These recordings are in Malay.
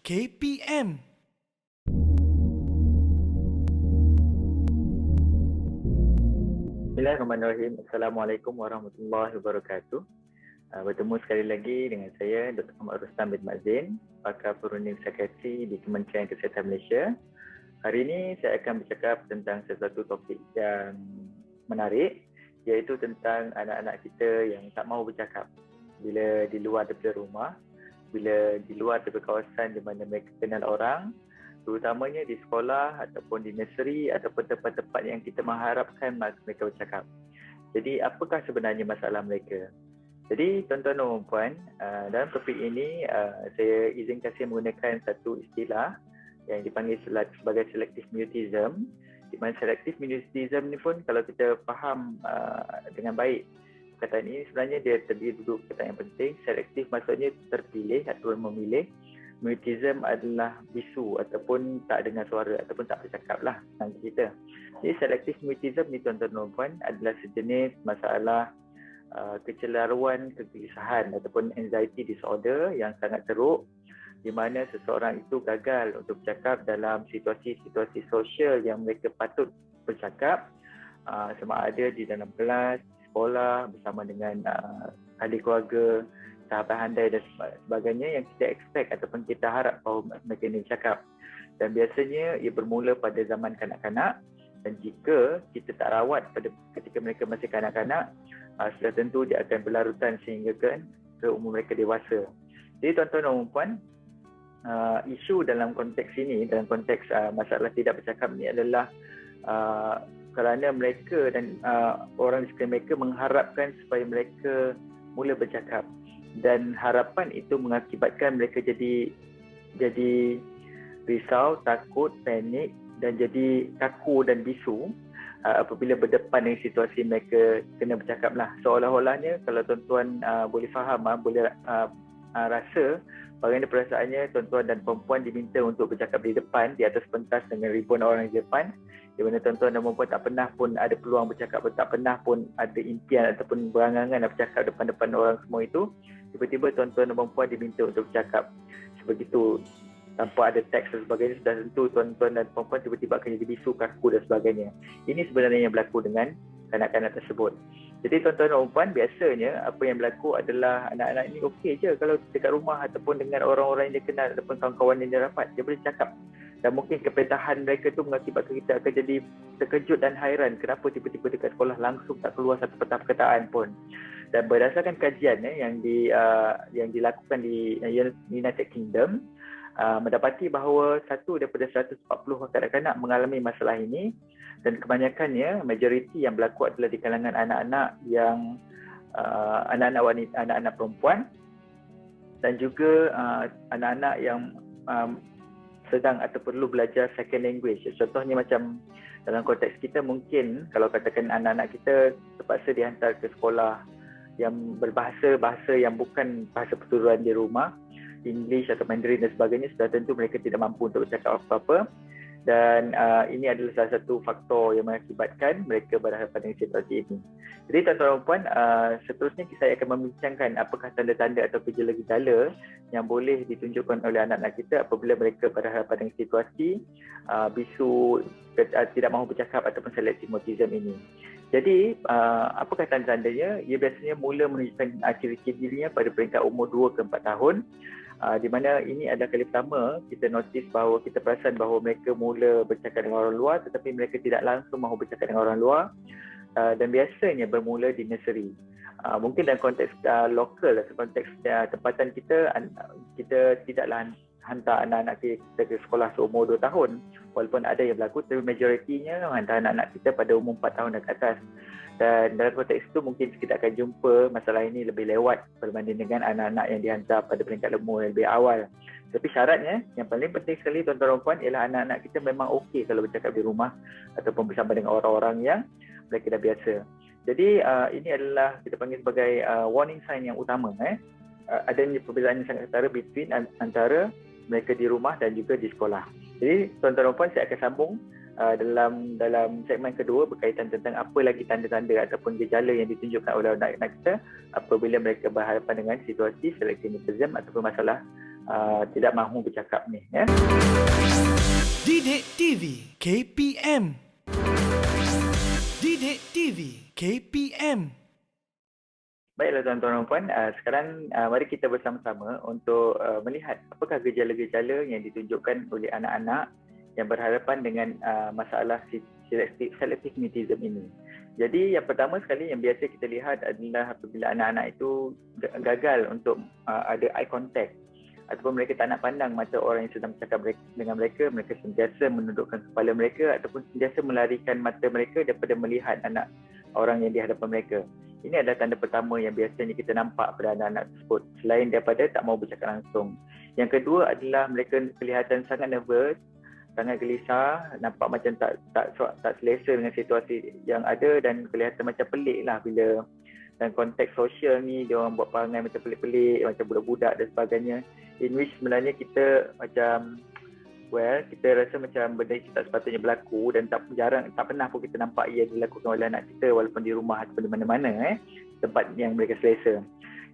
KPM. Bismillahirrahmanirrahim. Assalamualaikum warahmatullahi wabarakatuh. Bertemu sekali lagi dengan saya, Dr. Muhammad Rustam bin Mazin, pakar perunding psikiatri di Kementerian Kesihatan Malaysia. Hari ini saya akan bercakap tentang sesuatu topik yang menarik, iaitu tentang anak-anak kita yang tak mahu bercakap bila di luar daripada rumah, bila di luar daripada kawasan di mana mereka kenal orang, terutamanya di sekolah ataupun di nursery ataupun tempat-tempat yang kita mengharapkan mereka bercakap. Jadi apakah sebenarnya masalah mereka? Jadi tuan-tuan dan puan, dalam topik ini saya izinkan saya menggunakan satu istilah yang dipanggil sebagai selective mutism. Di mana selective mutism ni pun kalau kita faham dengan baik perkataan ini, sebenarnya dia terdiri duduk perkataan yang penting. Selektif maksudnya terpilih atau memilih. Mutism adalah bisu ataupun tak dengar suara ataupun tak bercakap lah dengan kita. Jadi selective mutism ni tuan-tuan dan puan adalah sejenis masalah kecelaruan kegelisahan ataupun anxiety disorder yang sangat teruk, di mana seseorang itu gagal untuk bercakap dalam situasi-situasi sosial yang mereka patut bercakap, sama ada di dalam kelas, sekolah, bersama dengan adik keluarga, sahabat handai dan sebagainya yang kita expect ataupun kita harap bahawa mereka ini bercakap. Dan biasanya ia bermula pada zaman kanak-kanak, dan jika kita tak rawat pada ketika mereka masih kanak-kanak, sudah tentu dia akan berlarutan sehingga ke umur mereka dewasa. Jadi tuan-tuan dan puan, isu dalam konteks ini, dalam konteks masalah tidak bercakap ni adalah kerana mereka dan orang di sekitar mereka mengharapkan supaya mereka mula bercakap, dan harapan itu mengakibatkan mereka jadi risau, takut, panik dan jadi kaku dan bisu apabila berdepan dengan situasi mereka kena bercakap lah. Seolah-olahnya kalau tuan-tuan boleh faham, boleh rasa bagaimana perasaannya tuan-tuan dan perempuan diminta untuk bercakap di depan, di atas pentas dengan ribuan orang di depan, di mana tuan-tuan dan perempuan tak pernah pun ada peluang bercakap, tak pernah pun ada impian ataupun berangan-angan nak bercakap depan-depan orang semua itu. Tiba-tiba tuan-tuan dan perempuan diminta untuk bercakap sebegitu tanpa ada teks dan sebagainya, sudah tentu tuan-tuan dan perempuan tiba-tiba akan jadi bisu, kaku dan sebagainya. Ini sebenarnya yang berlaku dengan kanak-kanak tersebut. Jadi tuan-tuan dan perempuan, biasanya apa yang berlaku adalah anak-anak ini okey je kalau dekat rumah ataupun dengan orang-orang yang dia kenal ataupun kawan-kawan yang dia rapat, dia boleh cakap. Dan mungkin kepedahan mereka tu mengakibatkan kita akan jadi terkejut dan hairan kenapa tiba-tiba dekat sekolah langsung tak keluar satu patah perkataan pun. Dan berdasarkan kajian yang dilakukan di United Kingdom, mendapati bahawa satu daripada 140 kanak-kanak mengalami masalah ini, dan kebanyakannya, majoriti yang berlaku adalah di kalangan anak-anak yang anak-anak wanita, anak-anak perempuan, dan juga anak-anak yang sedang atau perlu belajar second language. Contohnya macam dalam konteks kita, mungkin kalau katakan anak-anak kita terpaksa dihantar ke sekolah yang berbahasa yang bukan bahasa perturuan di rumah, English atau Mandarin dan sebagainya, sudah tentu mereka tidak mampu untuk bercakap apa-apa. Dan ini adalah salah satu faktor yang mengakibatkan mereka berhadapan dengan situasi ini. Jadi tuan-tuan dan puan, seterusnya saya akan membincangkan apakah tanda-tanda atau gejala-gejala yang boleh ditunjukkan oleh anak-anak kita apabila mereka berhadapan dengan situasi bisu, tidak mahu bercakap ataupun selective mutism ini. Jadi apakah tanda-tandanya? Ia biasanya mula menunjukkan ciri-ciri dirinya pada peringkat umur 2 ke 4 tahun. Di mana ini adalah kali pertama kita notice bahawa kita perasan bahawa mereka mula bercakap dengan orang luar, tetapi mereka tidak langsung mahu bercakap dengan orang luar, dan biasanya bermula di nursery. Mungkin dalam konteks lokal, konteks tempatan kita tidaklah hantar anak-anak kita ke sekolah seumur 2 tahun, walaupun ada yang berlaku, tapi majoritinya hantar anak-anak kita pada umur 4 tahun dan ke atas. Dan dalam konteks itu mungkin kita akan jumpa masalah ini lebih lewat berbanding dengan anak-anak yang dihantar pada peringkat umur yang lebih awal. Tapi syaratnya, yang paling penting sekali tuan-tuan dan puan, ialah anak-anak kita memang okey kalau bercakap di rumah ataupun bersama dengan orang-orang yang mereka dah biasa. Jadi ini adalah kita panggil sebagai warning sign yang utama. Adanya perbezaan yang sangat ketara between antara mereka di rumah dan juga di sekolah. Jadi tuan-tuan dan puan, saya akan sambung dalam segmen kedua berkaitan tentang apa lagi tanda-tanda ataupun gejala yang ditunjukkan oleh anak-anak kita apabila mereka berhadapan dengan situasi selective mutism ataupun masalah tidak mahu bercakap ni, ya. Didik TV KPM. Didik TV KPM. Baiklah tuan-tuan dan puan, sekarang mari kita bersama-sama untuk melihat apakah gejala-gejala yang ditunjukkan oleh anak-anak yang berhadapan dengan masalah selective mutism ini. Jadi yang pertama sekali yang biasa kita lihat adalah apabila anak-anak itu gagal untuk ada eye contact ataupun mereka tak nak pandang mata orang yang sedang bercakap dengan mereka, mereka sentiasa menundukkan kepala mereka ataupun sentiasa melarikan mata mereka daripada melihat anak orang yang di hadapan mereka. Ini adalah tanda pertama yang biasanya kita nampak pada anak-anak tersebut, selain daripada tak mahu bercakap langsung. Yang kedua adalah mereka kelihatan sangat nervous, sangat gelisah, nampak macam tak selesa dengan situasi yang ada dan kelihatan macam pelik lah bila dalam konteks sosial ni dia orang buat perangai macam pelik-pelik, macam budak-budak dan sebagainya. In which sebenarnya kita macam kita rasa macam benda itu tak sepatutnya berlaku dan tak pernah pun kita nampak ia dilakukan oleh anak kita walaupun di rumah ataupun di mana-mana tempat yang mereka selesa.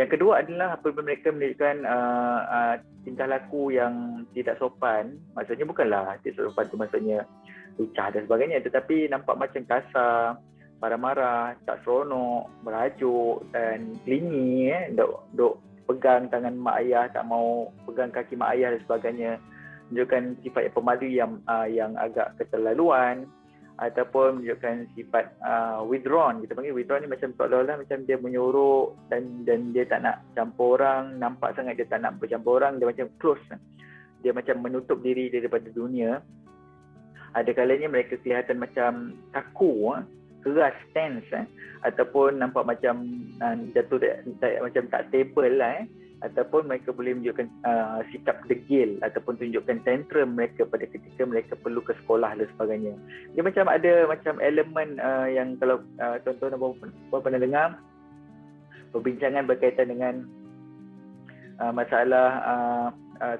Yang kedua adalah apabila mereka menunjukkan tingkah laku yang tidak sopan, maksudnya bukanlah tidak sopan tu maksudnya lucah dan sebagainya, tetapi nampak macam kasar, marah-marah, tak seronok, merajuk dan clingy, duk pegang tangan mak ayah, tak mau pegang kaki mak ayah dan sebagainya. Menunjukkan sifat yang pemalu yang agak keterlaluan ataupun menunjukkan sifat withdrawn. Kita panggil withdrawn ni macam seolah-olah macam dia menyorok dan dia tak nak campur orang, nampak sangat dia tak nak bercampur orang, dia macam close. Dia macam menutup diri daripada dunia. Ada kalanya mereka kelihatan macam kaku, keras, tense, ataupun nampak macam jatuh macam tak stable lah, ataupun mereka boleh menunjukkan sikap degil ataupun tunjukkan tantrum mereka pada ketika mereka perlu ke sekolah dan sebagainya. Dia macam ada macam elemen yang kalau tuan-tuan dan puan pernah dengar perbincangan berkaitan dengan masalah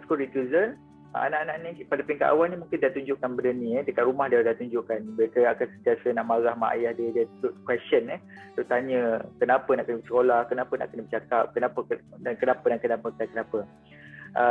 school refusal. Anak-anak ni pada peringkat awal ni mungkin dah tunjukkan benda ni, dekat rumah dia dah tunjukkan. Mereka akan sentiasa nak marah mak ayah dia question, dia tanya kenapa nak kena sekolah, kenapa nak kena bercakap, kenapa.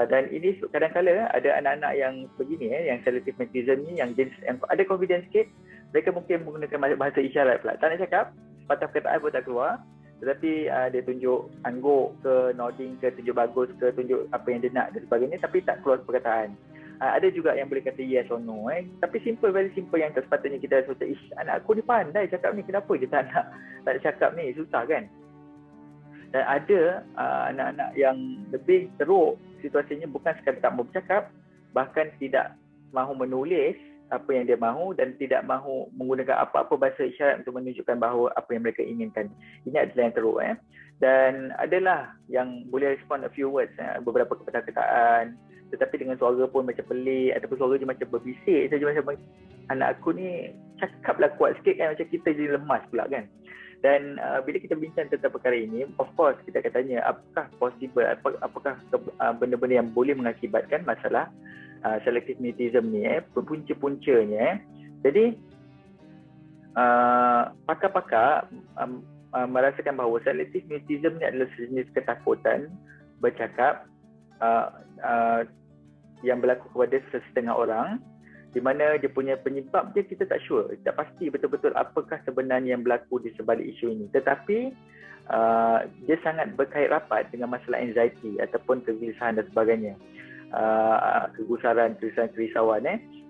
Dan ini kadang-kadang ada anak-anak yang begini, yang selective mutism ni, yang jenis yang ada confidence sikit, mereka mungkin menggunakan bahasa isyarat pula. Tak nak cakap, patah perkataan pun tak keluar, tetapi dia tunjuk angguk ke, nodding ke, tunjuk bagus ke, tunjuk apa yang dia nak dan sebagainya, tapi tak keluar perkataan. Ada juga yang boleh kata yes or no, tapi simple, very simple, yang tak sepatutnya kita rasa macam anak aku ni pandai cakap ni, kenapa dia tak nak cakap ni, susah kan. Dan ada anak-anak yang lebih teruk situasinya, bukan sekadar tak mahu bercakap, bahkan tidak mahu menulis apa yang dia mahu dan tidak mahu menggunakan apa-apa bahasa isyarat untuk menunjukkan bahawa apa yang mereka inginkan. Ini adalah yang teruk. Dan adalah yang boleh respond a few words, beberapa kata-kataan, tetapi dengan suara pun macam pelik ataupun suara dia macam berbisik saja, macam anak aku ni cakaplah kuat sikit kan, macam kita jadi lemas pula kan. Dan bila kita bincang tentang perkara ini, of course kita akan tanya apakah possible, apakah benda-benda yang boleh mengakibatkan masalah selective mutism ni, punca-puncanya. Jadi pakar-pakar merasakan bahawa selective mutism ni adalah sejenis ketakutan bercakap yang berlaku kepada sesetengah orang, di mana dia punya penyebab dia kita tak sure, tak pasti betul-betul apakah sebenarnya yang berlaku di sebalik isu ini, tetapi dia sangat berkait rapat dengan masalah anxiety ataupun kegelisahan dan sebagainya, kegusaran, kerisauan.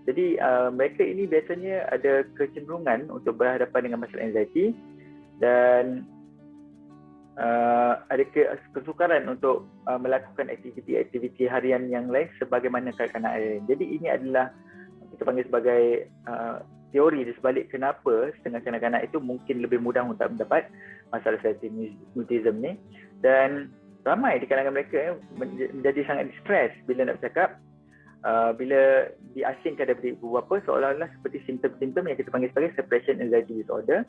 Jadi mereka ini biasanya ada kecenderungan untuk berhadapan dengan masalah anxiety dan ada kesukaran untuk melakukan aktiviti-aktiviti harian yang lain sebagaimana kanak-kanak lain. Jadi ini adalah kita panggil sebagai teori di sebalik kenapa setengah kanak-kanak itu mungkin lebih mudah untuk mendapat masalah selective mutism ni, dan ramai di kalangan mereka menjadi sangat stres bila nak bercakap, bila diasingkan daripada ibu bapa, seolah-olah seperti simptom-simptom yang kita panggil sebagai separation anxiety disorder,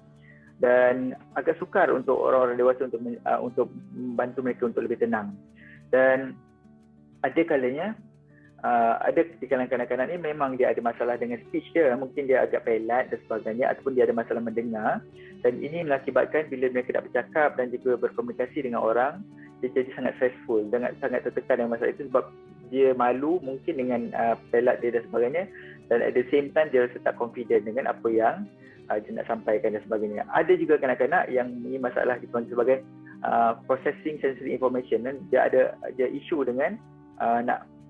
dan agak sukar untuk orang-orang dewasa untuk membantu mereka untuk lebih tenang. Dan ada kalanya ada di kalangan kanak-kanak ni memang dia ada masalah dengan speech dia, mungkin dia agak pelat dan sebagainya, ataupun dia ada masalah mendengar, dan ini mengakibatkan bila mereka nak bercakap dan juga berkomunikasi dengan orang, dia jadi sangat stressful, sangat tertekan dengan masalah itu, sebab dia malu mungkin dengan pelat dia dan sebagainya, dan at the same time dia rasa tak confident dengan apa yang dia nak sampaikan dan sebagainya. Ada juga kanak-kanak yang mempunyai masalah dipanggil sebagai processing sensory information, dan dia ada isu dengan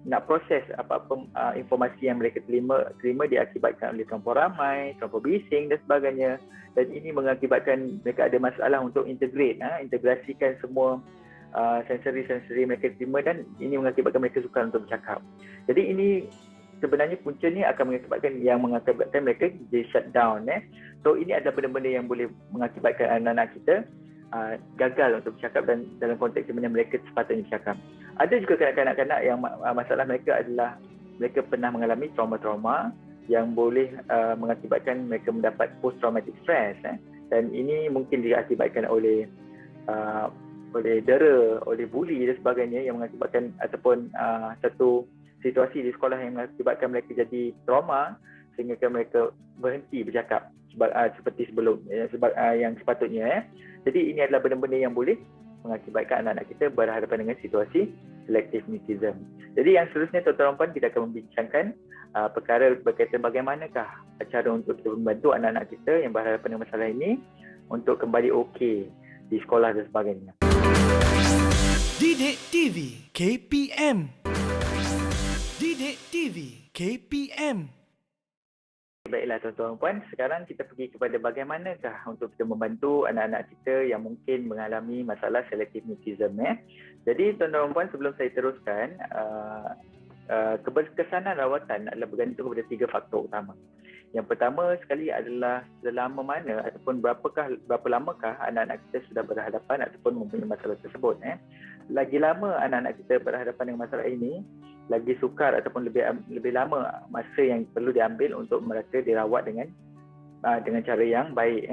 nak proses apa-apa informasi yang mereka terima diakibatkan oleh terlampau ramai, terlampau bising dan sebagainya, dan ini mengakibatkan mereka ada masalah untuk integrasikan semua sensory mereka terima, dan ini mengakibatkan mereka sukar untuk bercakap. Jadi ini sebenarnya punca ni akan mengakibatkan mereka jadi shutdown. So ini adalah benda-benda yang boleh mengakibatkan anak-anak kita gagal untuk bercakap, dan dalam konteks di mana mereka sepatutnya bercakap. Ada juga kanak-kanak yang masalah mereka adalah mereka pernah mengalami trauma-trauma yang boleh mengakibatkan mereka mendapat post traumatic stress, dan ini mungkin diakibatkan oleh dera, oleh bully dan sebagainya, yang mengakibatkan ataupun satu situasi di sekolah yang mengakibatkan mereka jadi trauma sehingga mereka berhenti bercakap seperti sebelum yang sepatutnya. Jadi ini adalah benda-benda yang boleh mengakibatkan anak-anak kita berhadapan dengan situasi selective mutism. Jadi yang seterusnya, tuan-tuan dan puan, kita akan membincangkan perkara berkaitan bagaimanakah cara untuk kita membantu anak-anak kita yang berhadapan dengan masalah ini untuk kembali okey di sekolah dan sebagainya. Didik TV KPM. Didik TV KPM. Baiklah tuan-tuan dan puan, sekarang kita pergi kepada bagaimanakah untuk kita membantu anak-anak kita yang mungkin mengalami masalah selective mutism. Jadi tuan-tuan dan puan, sebelum saya teruskan, keberkesanan rawatan adalah bergantung kepada 3 faktor utama. Yang pertama sekali adalah selama mana ataupun berapa lamakah anak-anak kita sudah berhadapan ataupun mempunyai masalah tersebut. Lagi lama anak-anak kita berhadapan dengan masalah ini, lagi sukar ataupun lebih lama masa yang perlu diambil untuk mereka dirawat dengan cara yang baik.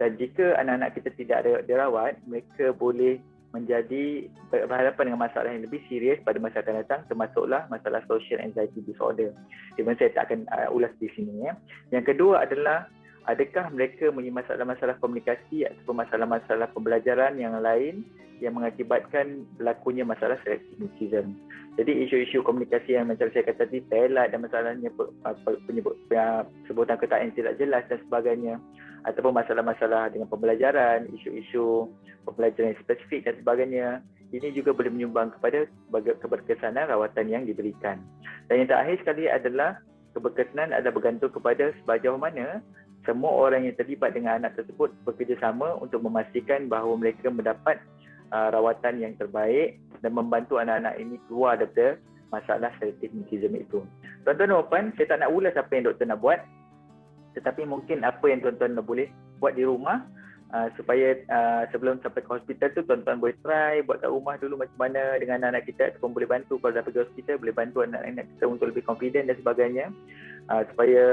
Dan jika anak-anak kita tidak dirawat, mereka boleh menjadi berhadapan dengan masalah yang lebih serius pada masa akan datang, termasuklah masalah social anxiety disorder. Di mana saya tak akan ulas di sini. Yang kedua adalah, adakah mereka mempunyai masalah-masalah komunikasi ataupun masalah-masalah pembelajaran yang lain yang mengakibatkan berlakunya masalah selective mutism. Jadi isu-isu komunikasi yang macam saya kata tadi, pelat dan masalahnya sebutan kata yang tidak jelas dan sebagainya, ataupun masalah-masalah dengan pembelajaran, isu-isu pembelajaran yang spesifik dan sebagainya, ini juga boleh menyumbang kepada keberkesanan rawatan yang diberikan. Dan yang terakhir sekali adalah, keberkesanan adalah bergantung kepada sejauh mana semua orang yang terlibat dengan anak tersebut bekerjasama untuk memastikan bahawa mereka mendapat rawatan yang terbaik dan membantu anak-anak ini keluar daripada masalah selective mutism itu. Tuan-tuan dan puan, saya tak nak ulas apa yang doktor nak buat, tetapi mungkin apa yang tuan-tuan boleh buat di rumah supaya sebelum sampai ke hospital tu, tuan-tuan boleh try buat kat rumah dulu macam mana dengan anak-anak kita, ataupun boleh bantu kalau dah pergi hospital, boleh bantu anak-anak kita untuk lebih confident dan sebagainya, supaya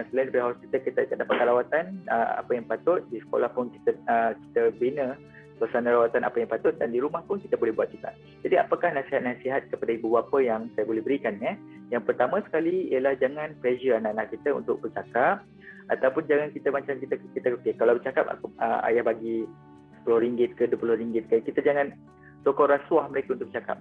selain daripada hospital kita dapat rawatan apa yang patut, di sekolah pun kita bina suasana rawatan apa yang patut, dan di rumah pun kita boleh buat juga. Jadi apakah nasihat-nasihat kepada ibu bapa yang saya boleh berikan? Yang pertama sekali ialah jangan pressure anak-anak kita untuk bercakap, ataupun jangan kita macam kita okay, kalau bercakap ayah bagi RM10 ke RM20 ke, kita jangan sokong rasuah mereka untuk bercakap.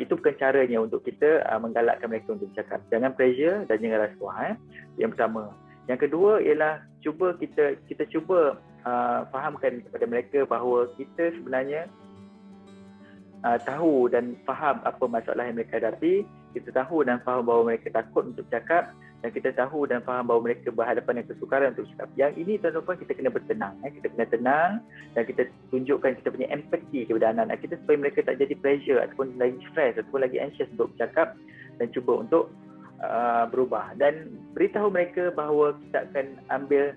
Itu bukan caranya untuk kita menggalakkan mereka untuk bercakap. Jangan pressure dan jangan rasuah. Yang pertama. Yang kedua ialah kita cuba fahamkan kepada mereka bahawa kita sebenarnya tahu dan faham apa masalah yang mereka hadapi. Kita tahu dan faham bahawa mereka takut untuk bercakap, dan kita tahu dan faham bahawa mereka berhadapan dengan kesukaran untuk bercakap. Yang ini tuan-tuan kita kena bertenang. Kita kena tenang dan kita tunjukkan kita punya empati kepada anak-anak kita supaya mereka tak jadi pressure ataupun lagi stress ataupun lagi anxious untuk bercakap, dan cuba untuk berubah. Dan beritahu mereka bahawa kita akan ambil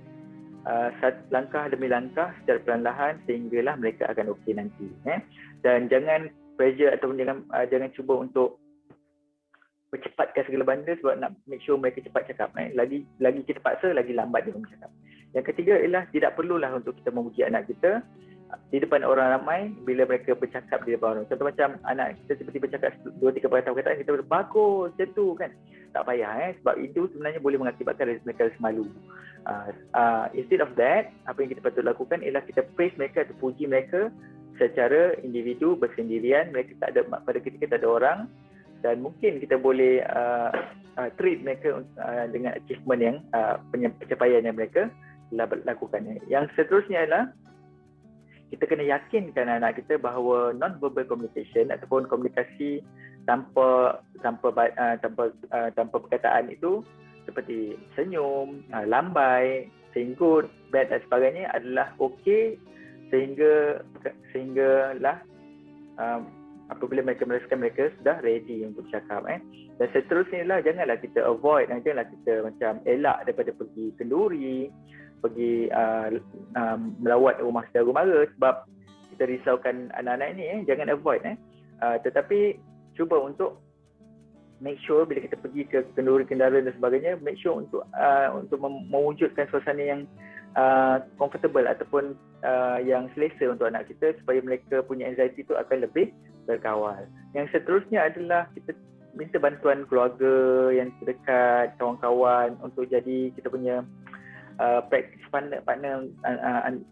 langkah demi langkah secara perlahan sehinggalah mereka akan okey nanti. Dan jangan pressure ataupun jangan cuba untuk percepatkan segala benda sebab nak make sure mereka cepat cakap. Lagi kita paksa, lagi lambat dia bercakap. Yang ketiga ialah tidak perlulah untuk kita memuji anak kita di depan orang ramai bila mereka bercakap di depan orang. Contoh macam anak kita tiba-tiba bercakap 2-3 perkataan, kita bagus macam tu kan. Tak payah sebab itu sebenarnya boleh mengakibatkan mereka rasa malu. Instead of that, apa yang kita patut lakukan ialah kita praise mereka atau puji mereka secara individu, bersendirian. Mereka tak ada, pada ketika tak ada orang, dan mungkin kita boleh treat mereka dengan achievement yang pencapaian yang mereka lakukannya. Yang seterusnya adalah kita kena yakinkan anak kita bahawa non-verbal communication ataupun komunikasi tanpa perkataan itu seperti senyum, lambai, senggut, bad dan sebagainya adalah okey sehinggalah apabila mereka merasakan mereka sudah ready untuk bercakap. Dan seterusnya lah, janganlah kita avoid, janganlah kita macam elak daripada pergi kenduri, pergi melawat rumah saudara mara sebab kita risaukan anak-anak ini. Jangan avoid, tetapi cuba untuk make sure bila kita pergi ke kenduri kendaraan dan sebagainya, make sure untuk mewujudkan suasana yang comfortable ataupun yang selesa untuk anak kita supaya mereka punya anxiety itu akan lebih terkawal. Yang seterusnya adalah kita minta bantuan keluarga yang terdekat, kawan-kawan untuk jadi kita punya practice partner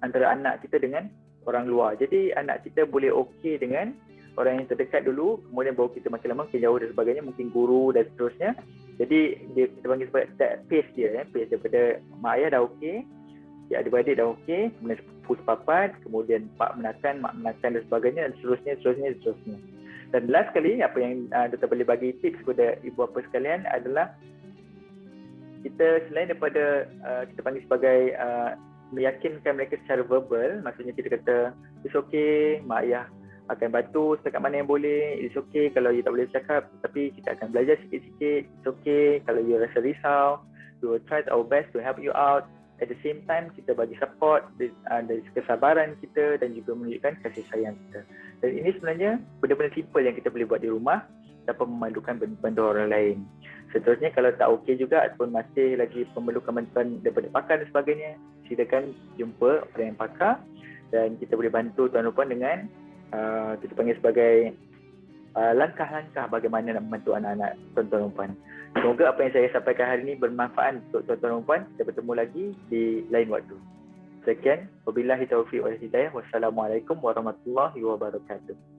antara anak kita dengan orang luar. Jadi anak kita boleh okey dengan orang yang terdekat dulu, kemudian baru kita makin lama makin jauh dan sebagainya, mungkin guru dan seterusnya. Jadi kita panggil sebagai pace dia, pace daripada mak ayah dah okey, ya adik-beradik dah okey, kemudian sepupu sepapat, kemudian mak menakan dan sebagainya, dan seterusnya. Dan last sekali, apa yang Dr. boleh bagi tips kepada ibu bapa sekalian adalah kita selain daripada kita panggil sebagai meyakinkan mereka secara verbal, maksudnya kita kata it's okay, mak ayah akan bantu setakat mana yang boleh, it's okay kalau you tak boleh cakap, tapi kita akan belajar sikit-sikit, it's okay kalau you rasa risau, we will try our best to help you out. At the same time, kita bagi support dari kesabaran kita dan juga menunjukkan kasih sayang kita. Dan ini sebenarnya benda-benda simple yang kita boleh buat di rumah tanpa memalukan bantuan orang lain. Seterusnya, kalau tak okey juga ataupun masih lagi memerlukan bantuan daripada pakar dan sebagainya, silakan jumpa orang yang pakar dan kita boleh bantu tuan-tuan puan dengan kita panggil sebagai langkah-langkah bagaimana nak membantu anak-anak tuan-tuan dan puan. Semoga apa yang saya sampaikan hari ini bermanfaat untuk tuan-tuan dan puan. Kita bertemu lagi di lain waktu. Sekian, wabillahi taufiq wal hidayah. Wassalamualaikum warahmatullahi wabarakatuh.